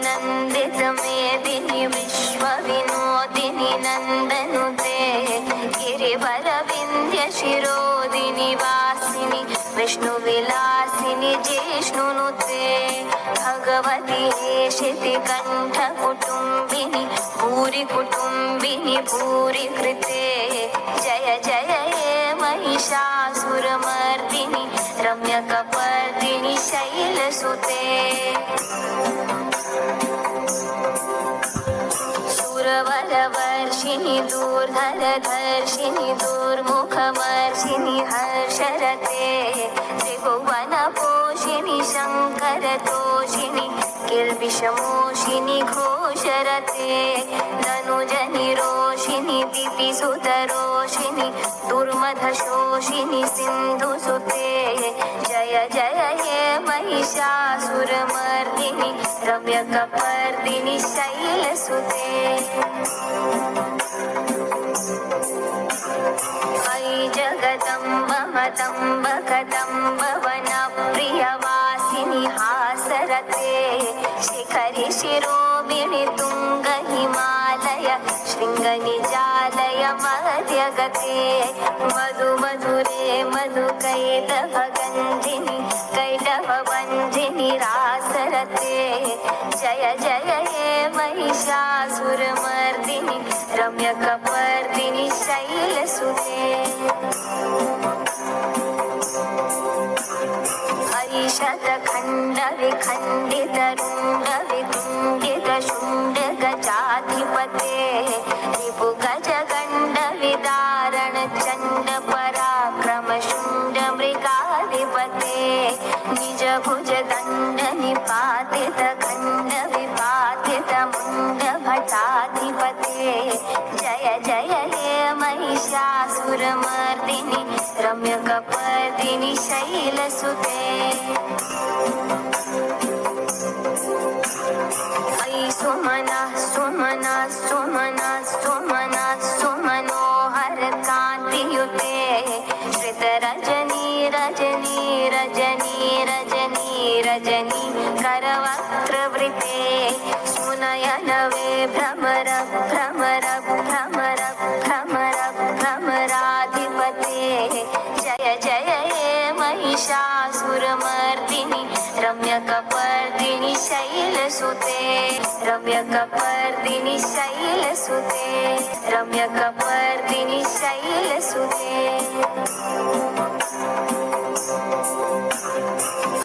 नन्दित मेदिनि विश्वविनोदिनि नन्दनुते गिरिवरविन्द्य शिरोदिनि वासिनि विष्णुविलासिनि जिष्णुनुते भगवति हेशिति कण्ठकुटुम्बिनि भूरि कुटुम्बिनि भूरि कृते जय जय हे महिषासुरमर्दिनि रम्यकपर्दिनि शैलसुते सुरवरवर्षिणि दूर्धरधर्षिणि दुर्मुखमर्षिणि हर्षरते त्रिभुवनपोषिणि शङ्करतोषिणि किल्बिषमोषिनि घोषरते तनुजनिरोषिणि दितिसुतरोषिणि दुर्मधशोषिनि सिन्धुसुते जय जय हे महिषासुरमर्दिनि रम्यकपर्दिनि शैलसुते अयि जगदम्ब मदम्ब कदम्ब वनप्रियवासिनि हासरते शिखरि शिरोबिणि तुङ्ग हिमालय शृङ्गनिजालय मध्यगते मधु मधुरे मधुकैटभगन्धिनि कैटभवन्धिनि रासरते जय जय हे महिषासुरमर्दिनि रम्यकपर्दिनि शैलसुते ऐशतखण्डविखण्डितरुण्डविकुण्डितशुण्डगजाधिपते रिपुगजगण्डविदारणचण्डपराक्रमशुण्डमृगाधिपते निजभुजदण्डनिपातितखण्डविपातितमुण्डभटाधिपते जय जय हे महिषासुरमर्दिनि रम्यकपर्दिनि शैलसुते अयि सुमना सुमना सुमना सुमना सुमनोहर कान्तियुते श्रितरजनी रजनी रजनी रजनी रजनी करवक्त्रवृते सुनयनवे भ्रमर भ्रमर भ्रमर भ्रमर भ्रमराधिपते जय जय हे महिषासुरमर्दिनि रम्यकपर्दिनि शैलसुते रम्यकपर्दिनि शैलसुते रम्यकपर्दिनि शैलसुते